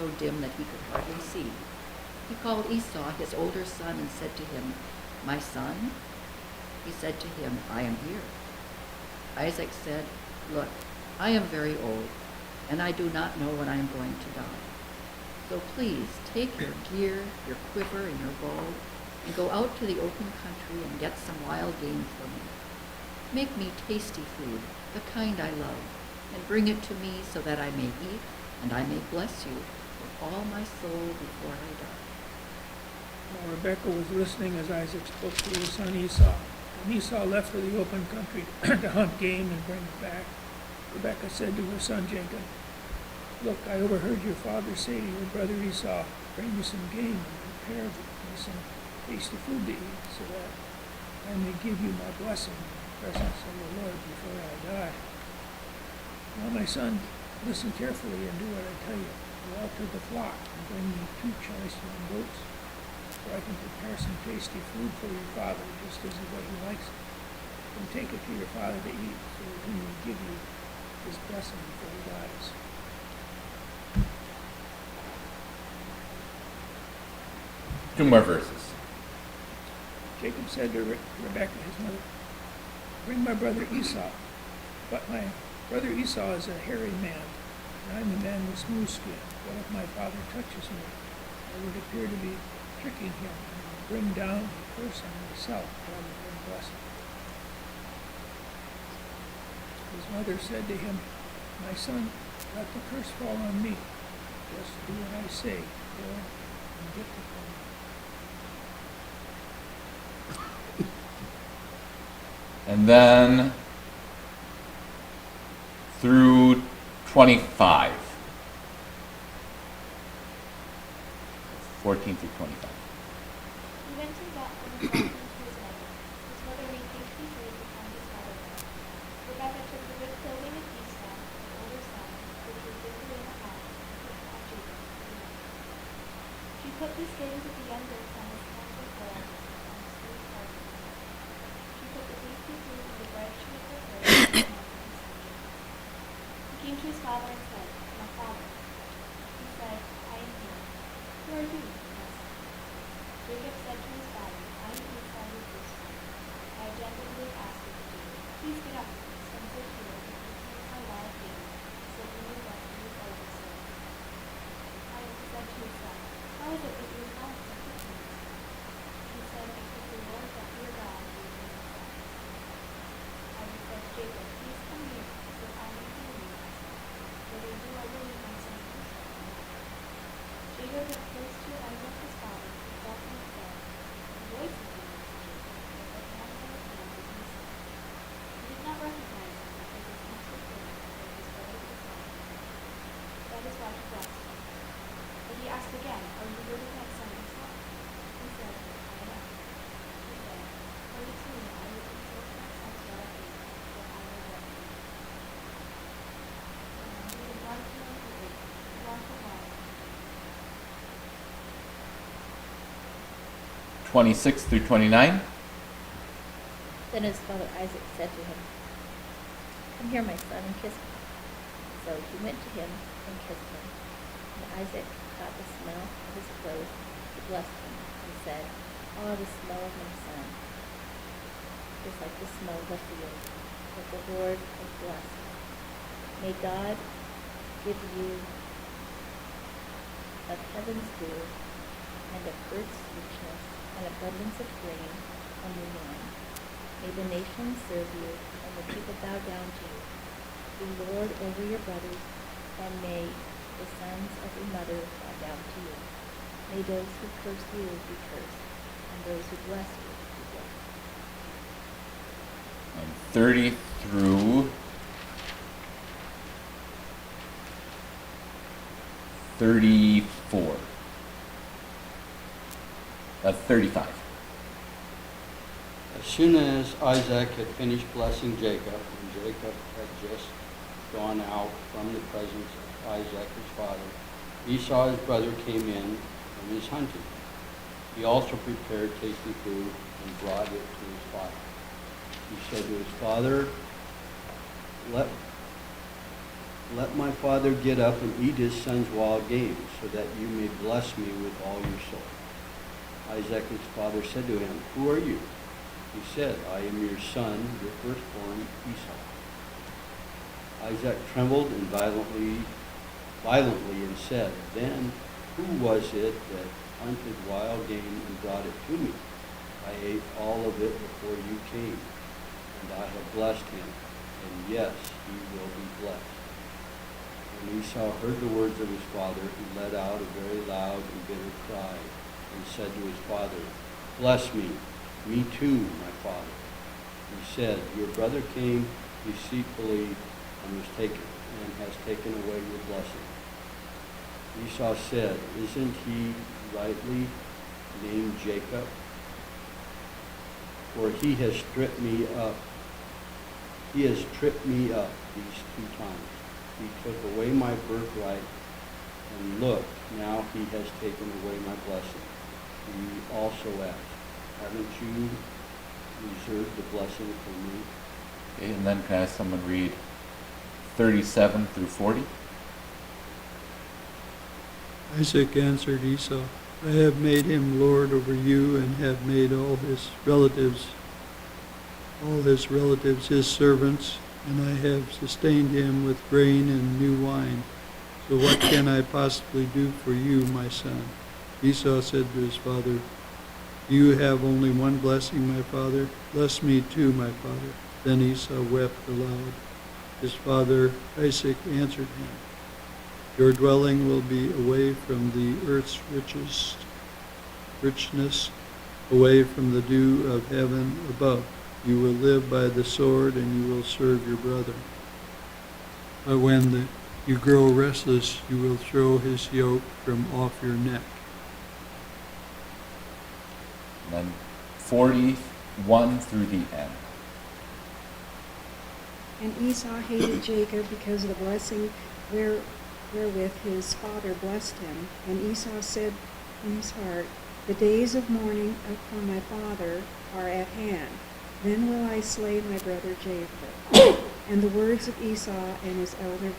so dim that he could hardly see. He called Esau, his older son, and said to him, "My son?" He said to him, "I am here." Isaac said, "Look, I am very old, and I do not know when I am going to die. So please take your gear, your quiver, and your bow, and go out to the open country and get some wild game for me. Make me tasty food, the kind I love, and bring it to me so that I may eat and I may bless you with all my soul before I die." Now Rebekah was listening as Isaac spoke to his son Esau. When Esau left for the open country to hunt game and bring it back, Rebekah said to her son Jacob, "Look, I overheard your father say to your brother Esau, 'Bring me some game and prepare me some tasty food to eat, so that I may give you my blessing in the presence of the Lord before I die.' Now, my son, listen carefully and do what I tell you. Go out to the flock and bring me 2 choice young goats, so I can prepare some tasty food for your father, just as the way he likes it. And take it to your father to eat, so that he may give you his blessing before he dies." Two more verses. Jacob said to Rebekah, his mother, "Bring my brother Esau, but my brother Esau is a hairy man, and I am a man with smooth skin. What if my father touches me? I would appear to be tricking him and would bring down a curse on myself rather than blessing." His mother said to him, "My son, let the curse fall on me. Just do what I say. Go and get the coin." And then through 25. 14 through 25. He went and got them and brought them to his mother. His mother made hasty food to come his father-in-law. Rebekah took the good clothing of Esau, her older son, which was with her in the house, and put it on Jacob to be known. She put the skins of the young goats on his hands and forearms, on his smooth carpet. She put the tasty food and the bread she had prepared on his hands and his son. He came to his father and said, "My father." He said, "I am here." "Who are you?" he asked. Jacob said to his father, "I am Esau your firstborn. I have done what you have asked me to do. Please get up, stand so here, and eat some of my wild game, so that you may bless me with elder soul." Isaac said to his son, "How is it that you have gone so quickly?" He said, "Because the Lord that your God gave me this land." Isaac said to Jacob, "Please come near, so that I may hear you ask, whether you are really my son Esau or not." Jacob went close to Isaac his father, and felt him and said, "The voice is yours, Jacob, but the hands on his hands is Esau." He did not recognize him because his hands were thin, like his brother Esau. That is why he blessed him. But he asked again, "Are you really my son Esau?" He said, "I am." He said, "Bring it to me, I will eat some of my son's wild game, that I may bless you." Read 1 through 8, 1 through 9. 26 through 29. Then his father Isaac said to him, "Come here, my son, and kiss me." So he went to him and kissed him. And Isaac caught the smell of his clothes. He blessed him and said, "Ah, the smell of my son is like the smell of the field that the Lord has blessed. May God give you of heaven's dew and of earth's richness an abundance of grain on your land. May the nations serve you, and the people bow down to you. Be Lord over your brothers, and may the sons of your mother bow down to you. May those who curse you be cursed, and those who bless you be blessed." And 30 through 34. 35. As soon as Isaac had finished blessing Jacob, and Jacob had just gone out from the presence of Isaac his father, Esau his brother came in from his hunting. He also prepared tasty food and brought it to his father. He said to his father, let my father get up and eat his son's wild game, so that you may bless me with all your soul. Isaac, his father, said to him, Who are you? He said, I am your son, your firstborn, Esau. Isaac trembled and violently and said, Then who was it that hunted wild game and brought it to me? I ate all of it before you came, and I have blessed him, and yes, he will be blessed. When Esau heard the words of his father, he let out a very loud and bitter cry, and said to his father, Bless me too, my father. He said, Your brother came deceitfully and was taken, and has taken away your blessing. Esau said, Isn't he rightly named Jacob? For he has tripped me up. He has tripped me up these 2 times. He took away my birthright, and look, now he has taken away my blessing. He also asked, Haven't you reserved the blessing for me? Okay, and then can I have someone read 37 through 40? Isaac answered Esau, I have made him lord over you, and have made all his relatives his servants, and I have sustained him with grain and new wine. So what can I possibly do for you, my son? Esau said to his father, You have only one blessing, my father. Bless me too, my father. Then Esau wept aloud. His father Isaac answered him, Your dwelling will be away from the earth's richness, away from the dew of heaven above. You will live by the sword, and you will serve your brother. But when you grow restless, you will throw his yoke from off your neck. And then 41 through the end. And Esau hated Jacob because of the blessing wherewith his father blessed him. And Esau said in his heart, The days of mourning for my father are at hand. Then will I slay my brother Jacob. And the words of Esau and his elder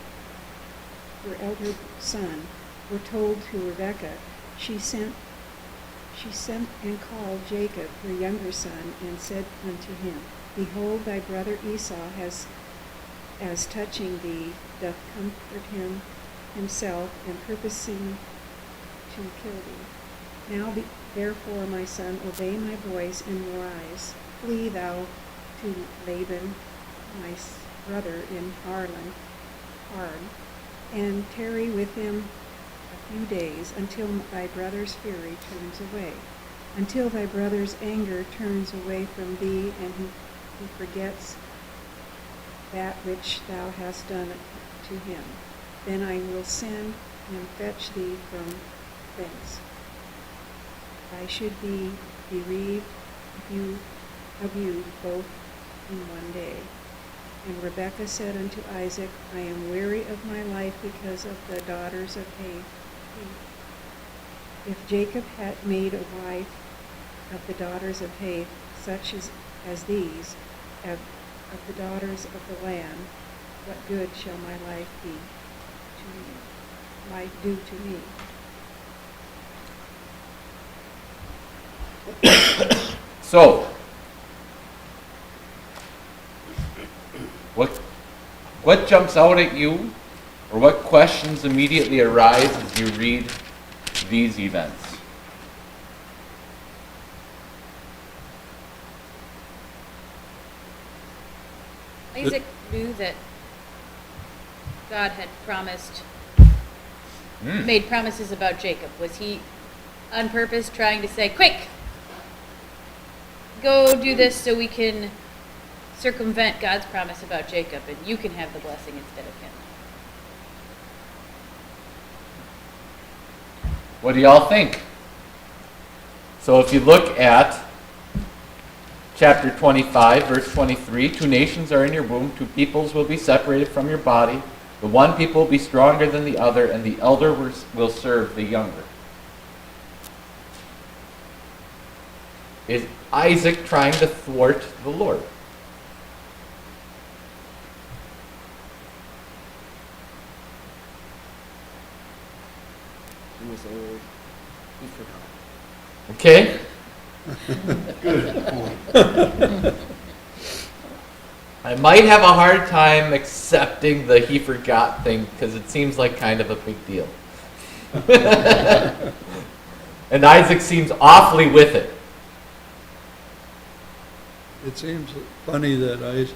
son were told to Rebekah. She sent and called Jacob, her younger son, and said unto him, Behold, thy brother Esau has, as touching thee, doth comfort himself, and purposing to kill thee. Now therefore, my son, obey my voice, and arise. Flee thou to Laban, my brother, in Haran, and tarry with him a few days, until thy brother's fury turns away, until thy brother's anger turns away from thee, and he forgets that which thou hast done to him. Then I will send and fetch thee from thence. I should be bereaved of you both in one day. And Rebekah said unto Isaac, I am weary of my life because of the daughters of Heth. If Jacob had made a wife of the daughters of Heth, such as these, of the daughters of the land, what good shall my life be to me? Life do to me? So, what jumps out at you, or what questions immediately arise as you read these events? Isaac knew that God had made promises about Jacob. Was he on purpose trying to say, quick, go do this so we can circumvent God's promise about Jacob and you can have the blessing instead of him? What do y'all think? So if you look at chapter 25, verse 23, 2 nations are in your womb, 2 peoples will be separated from your body. The one people will be stronger than the other, and the elder will serve the younger. Is Isaac trying to thwart the Lord? He was old. He forgot. Okay? Good point. I might have a hard time accepting the he forgot thing because it seems like kind of a big deal. And Isaac seems awfully with it. It seems funny that is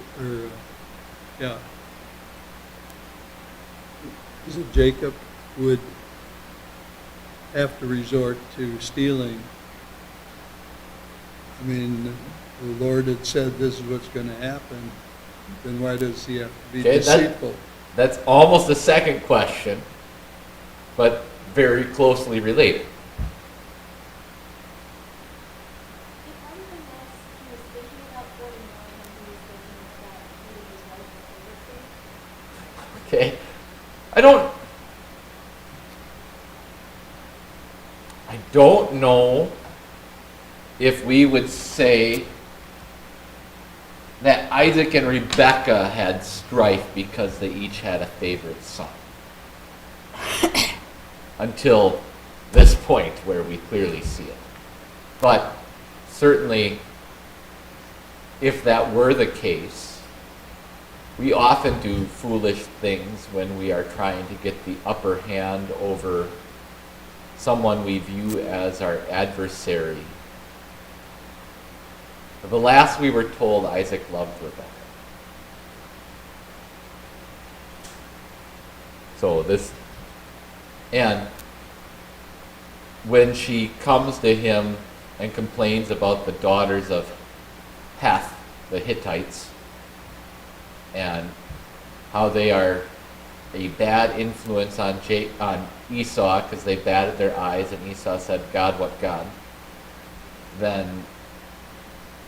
it Jacob would have to resort to stealing. I mean, the Lord had said this is what's going to happen, then why does he have to be Okay, deceitful? That's almost a second question, but very closely related. Because of the mess, he was thinking about 49 and he was thinking about who his wife was over to. Okay? I don't know if we would say that Isaac and Rebekah had strife because they each had a favorite son. Until this point where we clearly see it. But certainly, if that were the case, we often do foolish things when we are trying to get the upper hand over someone we view as our adversary. The last we were told, Isaac loved Rebekah. And when she comes to him and complains about the daughters of Heth, the Hittites, and how they are a bad influence on Esau because they batted their eyes, and Esau said, "God, what God?" Then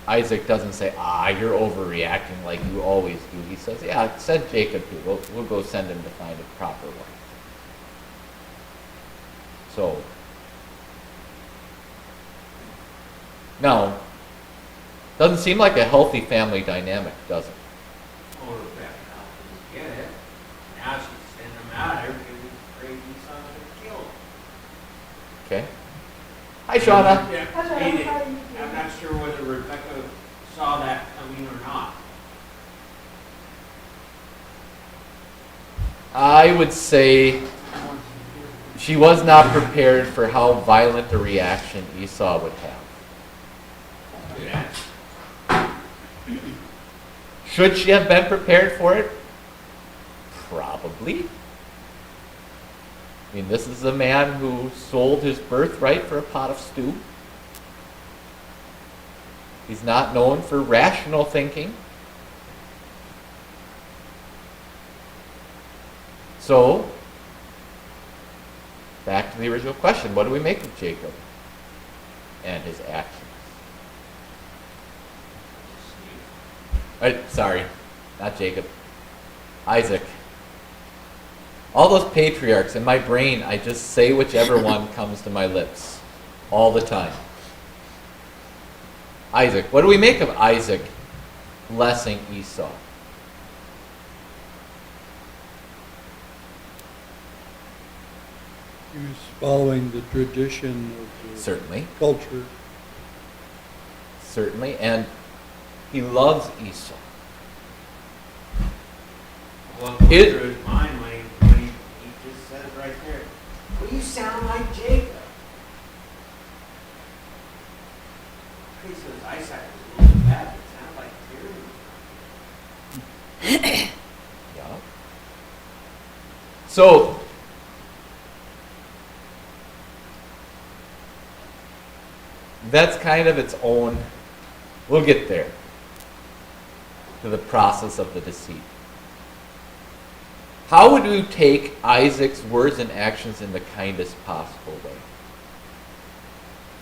Isaac doesn't say, "You're overreacting like you always do." He says, "Yeah, send Jacob here. We'll go send him to find a proper wife." So, now, doesn't seem like a healthy family dynamic, does it? Oh, Rebecca didn't get it. Now she's sending them out there because he's afraid Esau to kill him. Okay. Hi, Shauna. Yeah, hey, I'm not sure whether Rebecca saw that coming or not. I would say she was not prepared for how violent a reaction Esau would have. Should she have been prepared for it? Probably. I mean, this is a man who sold his birthright for a pot of stew. He's not known for rational thinking. So, back to the original question, what do we make of Jacob and his actions? Sorry, not Jacob. Isaac. All those patriarchs, in my brain, I just say whichever one comes to my lips all the time. Isaac. What do we make of Isaac blessing Esau? He was following the tradition of the Certainly. culture. Certainly. And he loves Esau. What goes through his mind when he just said it right there? Well, you sound like Jacob. He says Isaac was a little bad, but it sounded like Terry. Yeah. So, that's kind of its own, we'll get there, to the process of the deceit. How would you take Isaac's words and actions in the kindest possible way?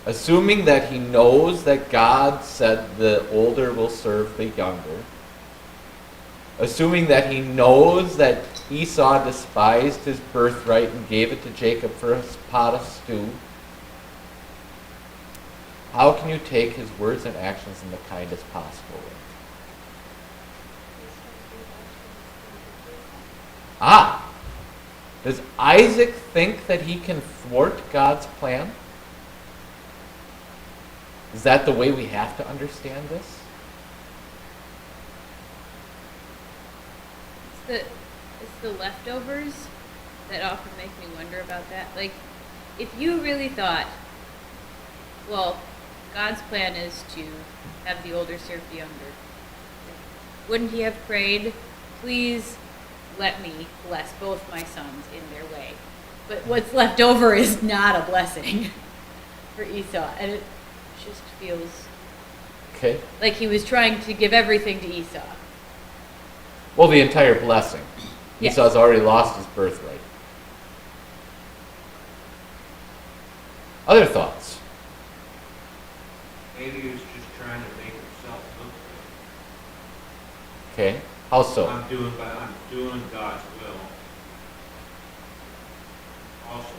Assuming that he knows that God said the older will serve the younger. Assuming that he knows that Esau despised his birthright and gave it to Jacob for a pot of stew. How can you take his words and actions in the kindest possible way? Does Isaac think that he can thwart God's plan? Is that the way we have to understand this? It's the leftovers that often make me wonder about that. Like, if you really thought, well, God's plan is to have the older serve the younger, wouldn't he have prayed, please let me bless both my sons in their way? But what's left over is not a blessing for Esau. And it just feels Okay. like he was trying to give everything to Esau. Well, the entire blessing. Yes. Esau's already lost his birthright. Other thoughts? Maybe he was just trying to make himself look Okay. How good. so? I'm doing God's will. Also,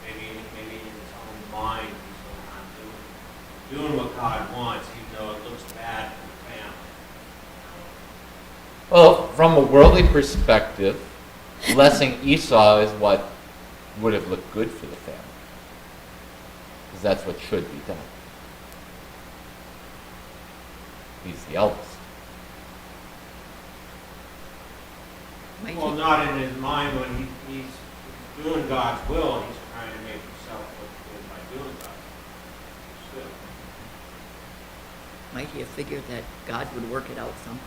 maybe in his own mind, he's going, I'm doing what God wants, even though it looks bad for the family. Well, from a worldly perspective, blessing Esau is what would have looked good for the family. Because that's what should be done. He's the eldest. Might Well, he- not in his mind when he's doing God's will, he's trying to make himself look good by doing God's will. Still. Might he have figured that God would work it out somehow?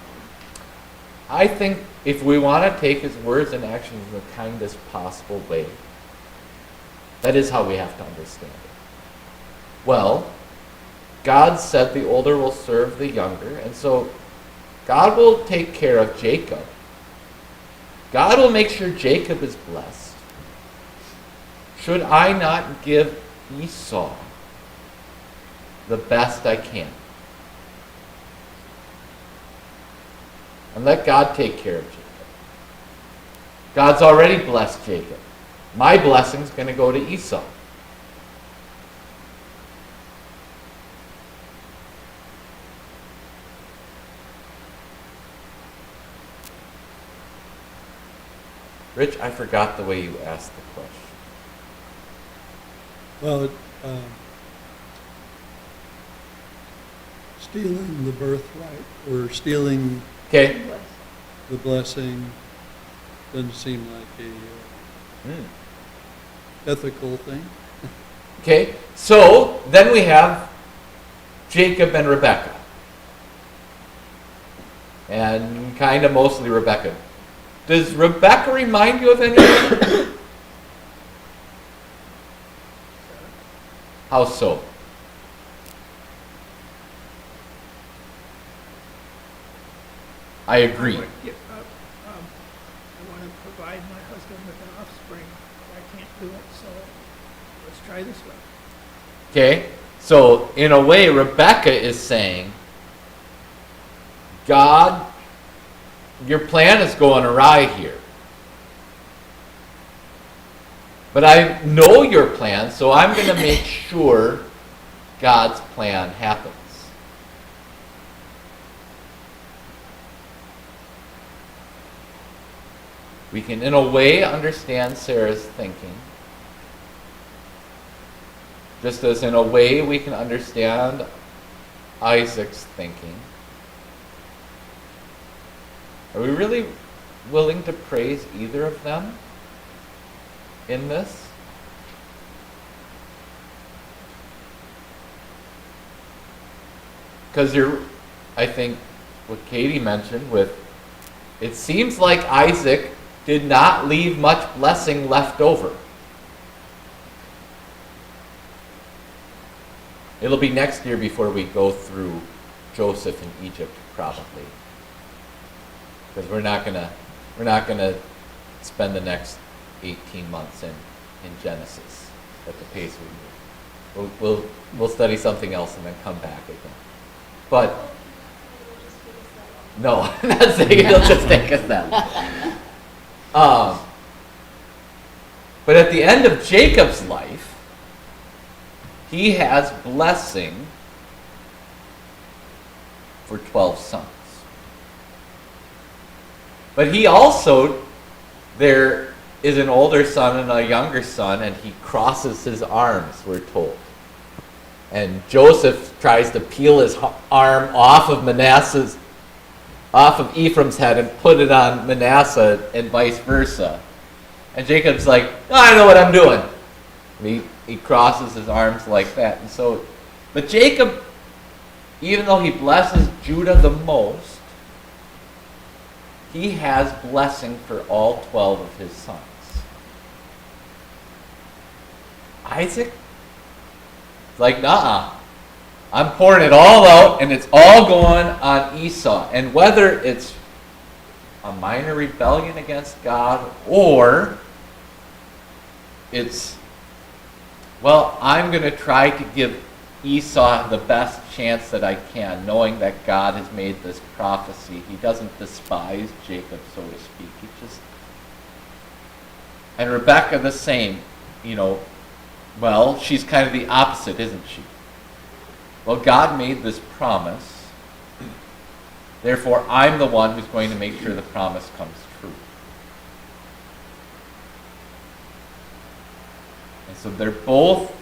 I think if we want to take his words and actions in the kindest possible way, that is how we have to understand it. Well, God said the older will serve the younger, and so God will take care of Jacob. God will make sure Jacob is blessed. Should I not give Esau the best I can? And let God take care of Jacob. God's already blessed Jacob. My blessing's going to go to Esau. Rich, I forgot the way you asked the question. Well, stealing the birthright or stealing Okay? the blessing doesn't seem like a ethical thing. Okay, so then we have Jacob and Rebekah. And kind of mostly Rebekah. Does Rebekah remind you of anything? How so? I agree. I want to provide my husband with an offspring, but I can't do it, so let's try this way. Okay, so in a way, Rebekah is saying, God, your plan is going awry here. But I know your plan, so I'm going to make sure God's plan happens. We can, in a way, understand Sarah's thinking. Just as in a way we can understand Isaac's thinking. Are we really willing to praise either of them in this? Because I think what Katie mentioned with, it seems like Isaac did not leave much blessing left over. It'll be next year before we go through Joseph in Egypt, probably, because we're not gonna spend the next 18 months in Genesis at the pace we move. We'll study something else and then come back again. But no, I'm not saying it'll just take us that long. But at the end of Jacob's life, he has blessing for 12 sons. But he also, there is an older son and a younger son, and he crosses his arms, we're told. And Joseph tries to peel his arm off of Ephraim's head and put it on Manasseh and vice versa. And Jacob's like, oh, I know what I'm doing. And he crosses his arms like that. And so, but Jacob, even though he blesses Judah the most, he has blessing for all 12 of his sons. Isaac, like, nah, I'm pouring it all out, and it's all going on Esau. And whether it's a minor rebellion against God, or it's, well, I'm going to try to give Esau the best chance that I can, knowing that God has made this prophecy. He doesn't despise Jacob, so to speak. He just, and Rebekah the same, well, she's kind of the opposite, isn't she? Well, God made this promise. Therefore, I'm the one who's going to make sure the promise comes true. And so they're both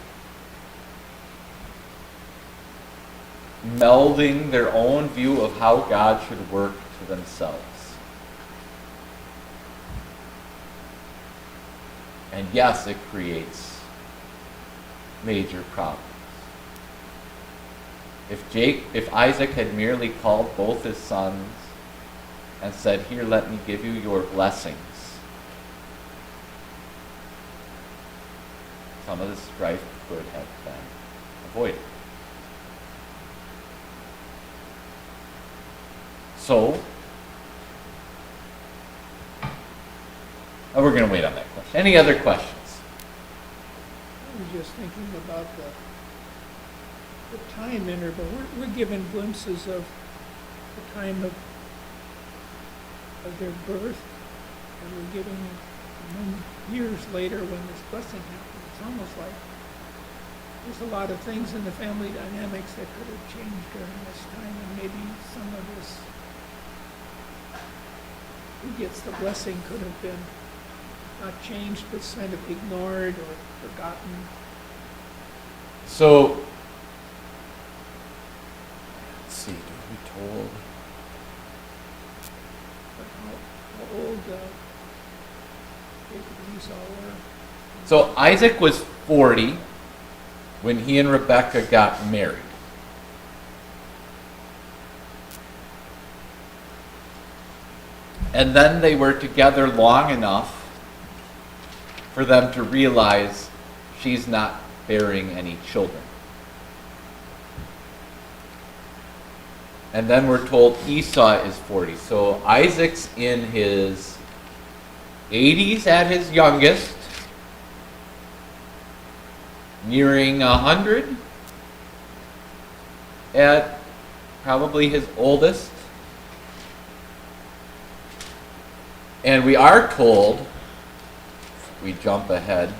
melding their own view of how God should work to themselves. And yes, it creates major problems. If Isaac had merely called both his sons and said, here, let me give you your blessings, some of the strife could have been avoided. So, we're going to wait on that question. Any other questions? I was just thinking about the time interval. We're given glimpses of the time of their birth, and we're given, and then years later when this blessing happened. It's almost like there's a lot of things in the family dynamics that could have changed during this time, and maybe some of this, who gets the blessing, could have been not changed, but kind of ignored or forgotten. So, let's see, we told. But how old Jacob and Esau were. So Isaac was 40 when he and Rebekah got married. And then they were together long enough for them to realize she's not bearing any children. And then we're told Esau is 40. So Isaac's in his 80s at his youngest, nearing 100 at probably his oldest. And we are told, we jump ahead,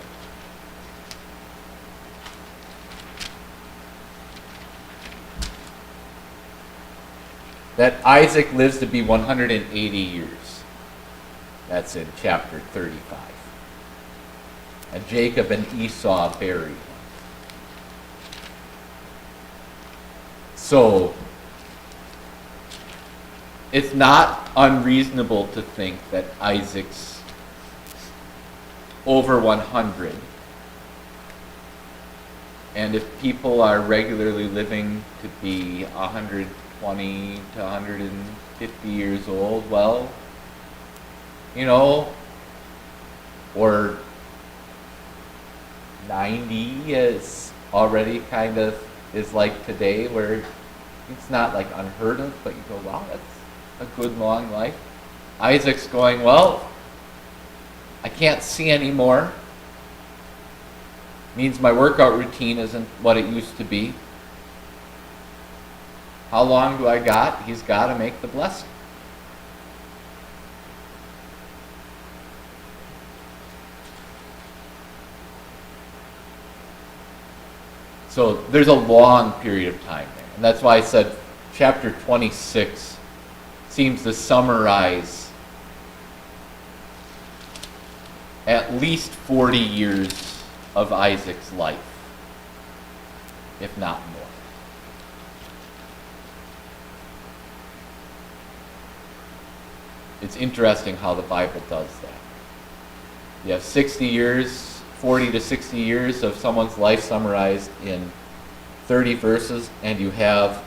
that Isaac lives to be 180 years. That's in chapter 35. And Jacob and Esau bury him. So, it's not unreasonable to think that Isaac's over 100. And if people are regularly living to be 120 to 150 years old, well, or 90 is already kind of is like today, where it's not like unheard of, but you go, wow, that's a good long life. Isaac's going, well, I can't see anymore. Means my workout routine isn't what it used to be. How long do I got? He's got to make the blessing. So there's a long period of time there. And that's why I said chapter 26 seems to summarize at least 40 years of Isaac's life, if not more. It's interesting how the Bible does that. You have 60 years, 40 to 60 years of someone's life summarized in 30 verses, and you have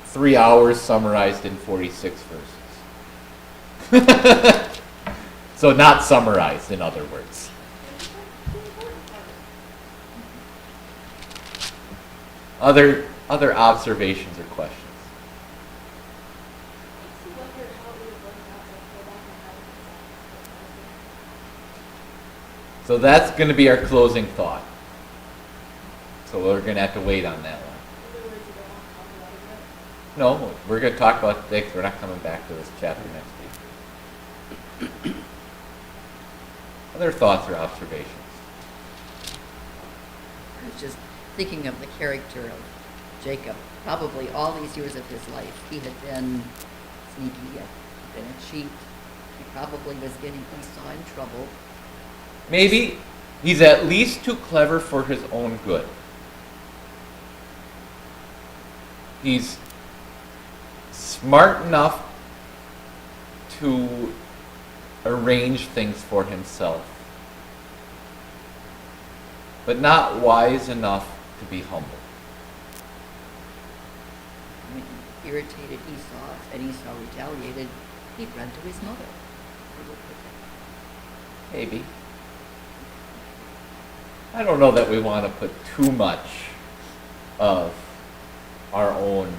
3 hours summarized in 46 verses. So not summarized, in other words. Other observations or questions? Makes you wonder how it would have worked out with Rebecca having this. So that's going to be our closing thought. So we're going to have to wait on that one. In other words, you don't want to talk about it yet. No, we're going to talk about this. We're not coming back to this chapter next week. Other thoughts or observations? I was just thinking of the character of Jacob. Probably all these years of his life, he had been sneaky, he had been a cheat. He probably was getting Esau in trouble. Maybe he's at least too clever for his own good. He's smart enough to arrange things for himself, but not wise enough to be humble. When he irritated Esau, and Esau retaliated, he'd run to his mother. Maybe. I don't know that we want to put too much of our own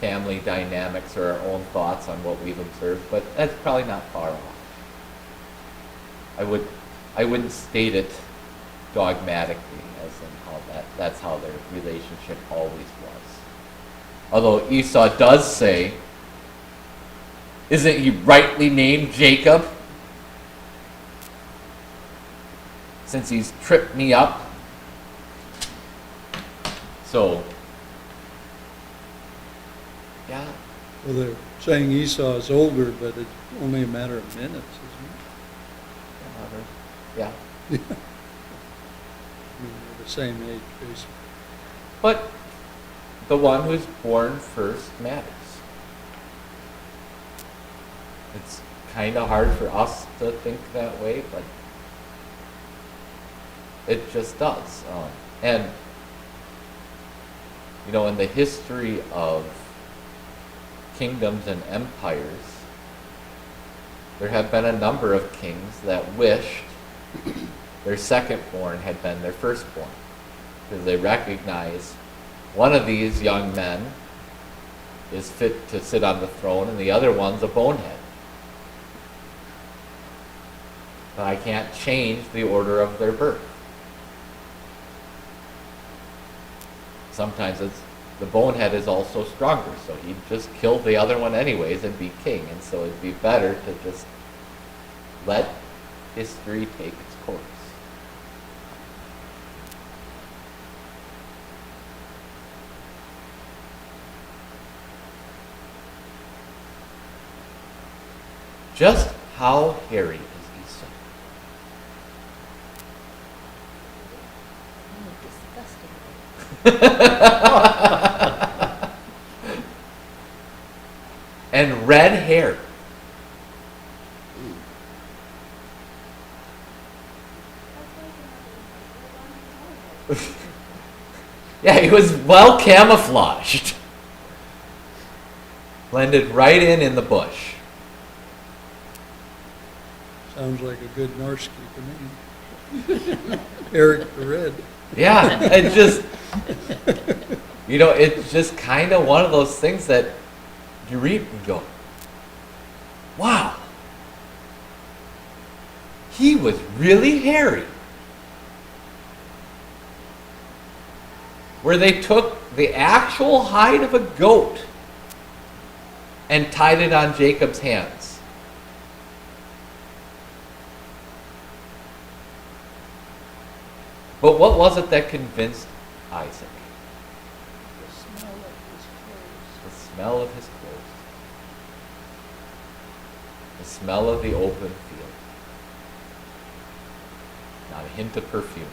family dynamics or our own thoughts on what we've observed, but that's probably not far off. I wouldn't state it dogmatically as in how that's how their relationship always was. Although Esau does say, isn't he rightly named Jacob? Since he's tripped me up. So, yeah. Well, they're saying Esau is older, but it's only a matter of minutes, isn't Yeah. it? I mean, they're the same age, basically. But the one who's born first matters. It's kind of hard for us to think that way, but it just does. And, you know, in the history of kingdoms and empires, there have been a number of kings that wished their second-born had been their firstborn, because they recognize one of these young men is fit to sit on the throne and the other one's a bonehead. But I can't change the order of their birth. Sometimes the bonehead is also stronger, so he'd just kill the other one anyways and be king. And so it'd be better to just let history take its course. Just how hairy is Esau? Disgusting. And red hair. Yeah, he was well camouflaged. Blended right in the bush. Sounds like a good Norski to me. Eric the Red. Yeah, it just, you know, it's just kind of one of those things that you read and go, wow, he was really hairy. Where they took the actual hide of a goat and tied it on Jacob's hands. But what was it that convinced Isaac? The smell of his clothes. The smell of his clothes. The smell of the open field. not a hint of perfume.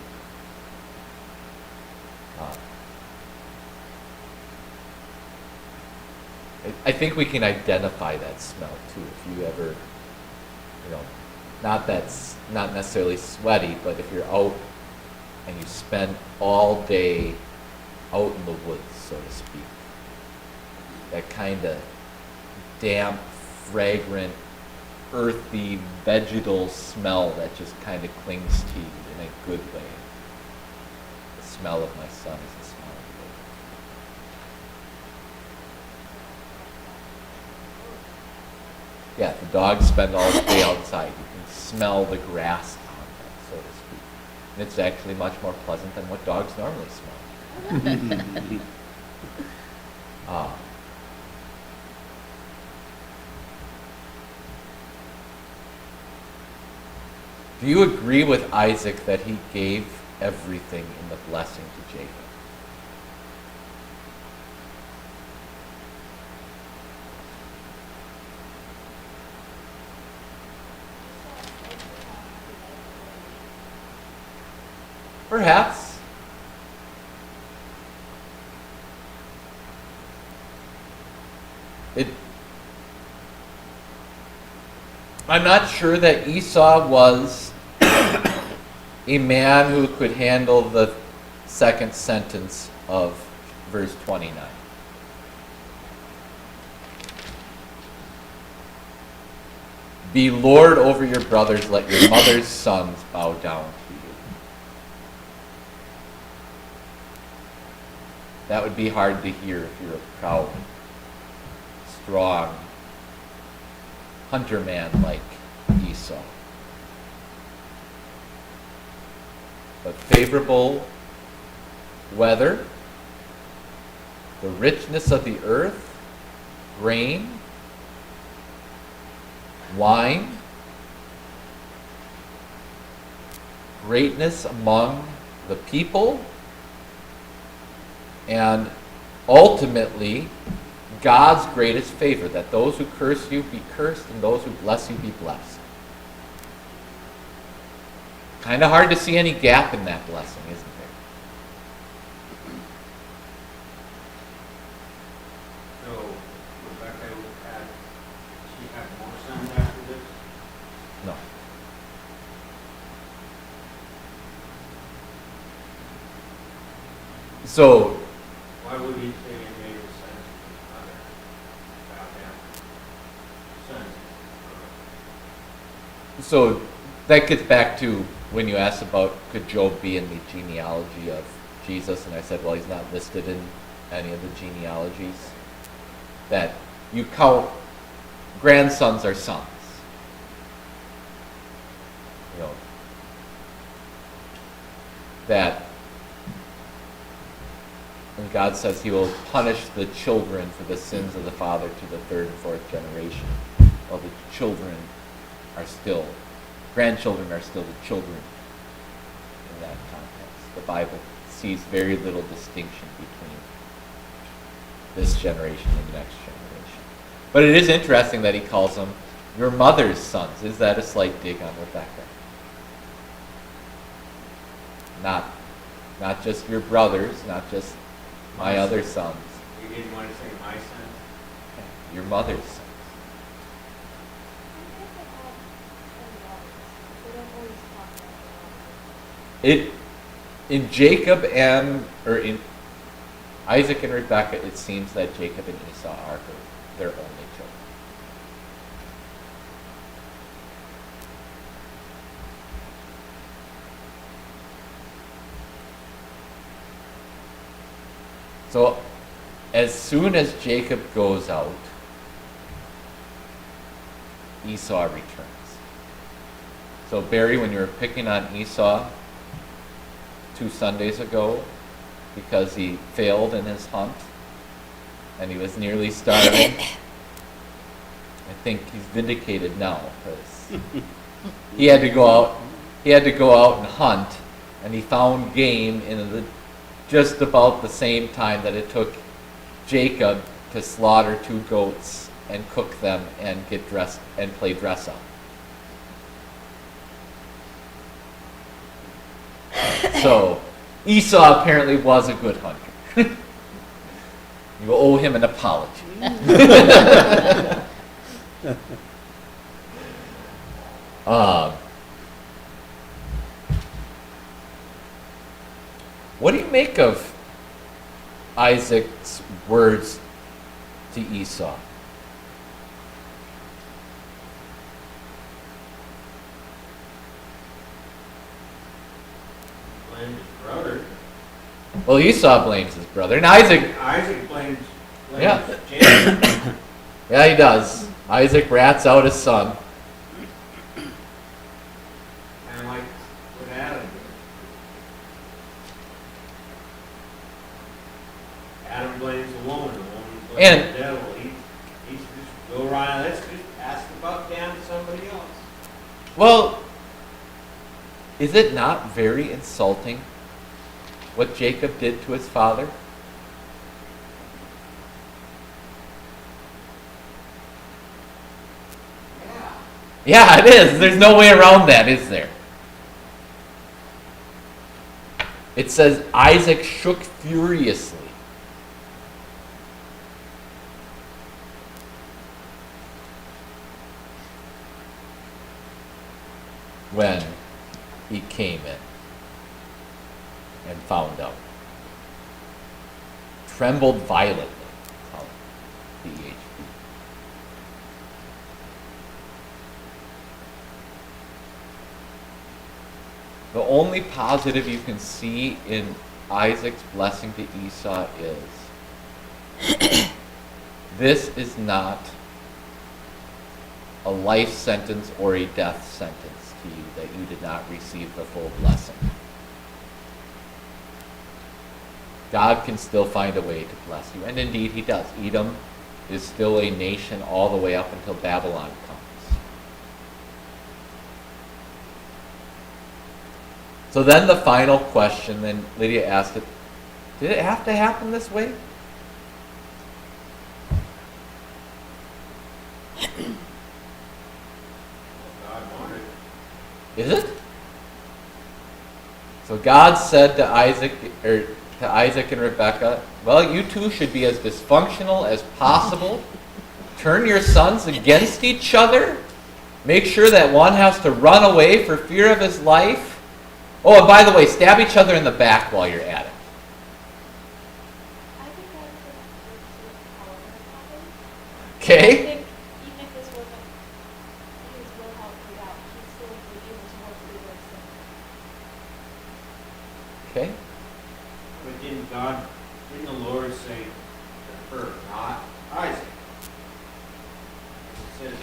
I think we can identify that smell too. If you ever, not necessarily sweaty, but if you're out and you spend all day out in the woods, so to speak, that kind of damp, fragrant, earthy, vegetal smell that just kind of clings to you in a good way. The smell of my son is the smell of the Lord. Yeah, the dogs spend all day outside. You can smell the grass on them, so to speak. And it's actually much more pleasant than what dogs normally smell. Do you agree with Isaac that he gave everything in the blessing to Jacob? Perhaps. I'm not sure that Esau was a man who could handle the second sentence of verse 29. Be Lord over your brothers, let your mother's sons bow down to you. That would be hard to hear if you're a proud, strong hunter man like Esau. But favorable weather, the richness of the earth, grain, wine, greatness among the people, and ultimately God's greatest favor, that those who curse you be cursed and those who bless you be blessed. Kind of hard to see any gap in that blessing, isn't there? So Rebecca she had more sons after this? No. So, Why would he say he made his sons mother bow down? Sons. so that gets back to when you asked about could Job be in the genealogy of Jesus, and I said, well, he's not listed in any of the genealogies. That you count grandsons are sons. That and God says he will punish the children for the sins of the father to the third and fourth generation, while the grandchildren are still the children in that context. The Bible sees very little distinction between this generation and the next generation. But it is interesting that he calls them your mother's sons. Is that a slight dig on Rebecca? Not just your brothers, not just my other sons. He didn't want to say my son? Your mother's sons. In Jacob in Isaac and Rebekah, it seems that Jacob and Esau are their only children. So, as soon as Jacob goes out, Esau returns. So, Barry, when you were picking on Esau 2 Sundays ago because he failed in his hunt and he was nearly starving, I think he's vindicated now because he had to go out and hunt, and he found game in just about the same time that it took Jacob to slaughter 2 goats and cook them and get dressed and play dress up. So Esau apparently was a good hunter. You owe him an apology. What do you make of Isaac's words to Esau? Blamed his brother. Well, Esau blames his brother, and Isaac, Isaac blames Yeah. Jacob. yeah, he does. Isaac rats out his son. Kind of like what Adam did. Adam blames the woman blames And- the devil. He's just go around, let's just pass the buck down to somebody else. Well, is it not very insulting what Jacob did to his father? Yeah, it is. There's no way around that, is there? It says Isaac shook furiously. When he came in and found out. Trembled violently. How BHP. The only positive you can see in Isaac's blessing to Esau is this is not a life sentence or a death sentence to you, that you did not receive the full blessing. God can still find a way to bless you, and indeed he does. Edom is still a nation all the way up until Babylon comes. So then the final question, then Lydia asked it, did it have to happen this way? God wanted it. Is it? So God said to Isaac and Rebekah, well, you two should be as dysfunctional as possible. Turn your sons against each other. Make sure that one has to run away for fear of his life. Oh, and by the way, stab each other in the back while you're at it. I think that is however it happened. I Okay? think even if this wasn't his will how it played out, he still would be able to work through those things. Okay? But didn't the Lord say to her, not Isaac? It says,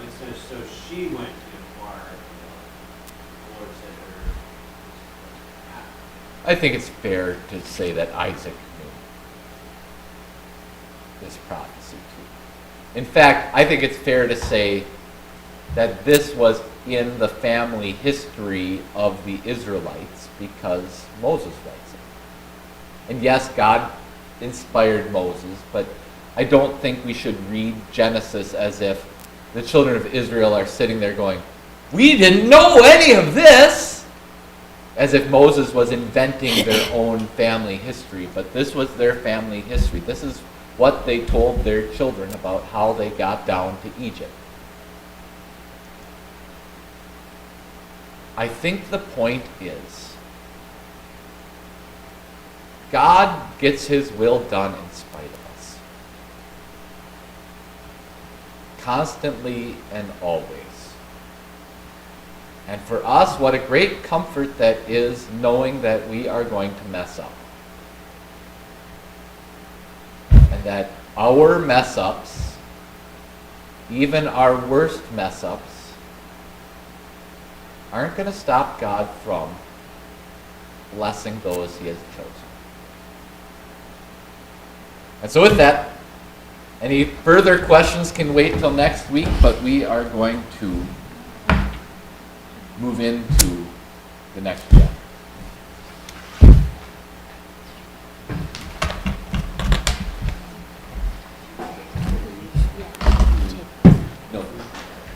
it says, so she went to inquire of the Lord. The Lord said to her, I think it's fair to say that Isaac knew this prophecy too. In fact, I think it's fair to say that this was in the family history of the Israelites because Moses writes it. And yes, God inspired Moses, but I don't think we should read Genesis as if the children of Israel are sitting there going, we didn't know any of this! As if Moses was inventing their own family history, but this was their family history. This is what they told their children about how they got down to Egypt. I think the point is, God gets his will done in spite of us. Constantly and always. And for us, what a great comfort that is, knowing that we are going to mess up. And that our mess-ups, even our worst mess-ups, aren't going to stop God from blessing those he has chosen. And so with that, any further questions can wait till next week, but we are going to move into the next chapter.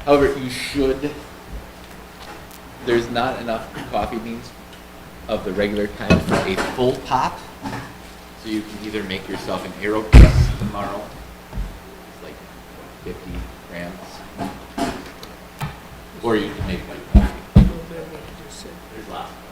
However, you should, there's not enough coffee beans of the regular kind for a full pot. So you can either make yourself an AeroPress tomorrow. It's like 50 grams. Or you can make white coffee. A little bit of what you just said. There's lots of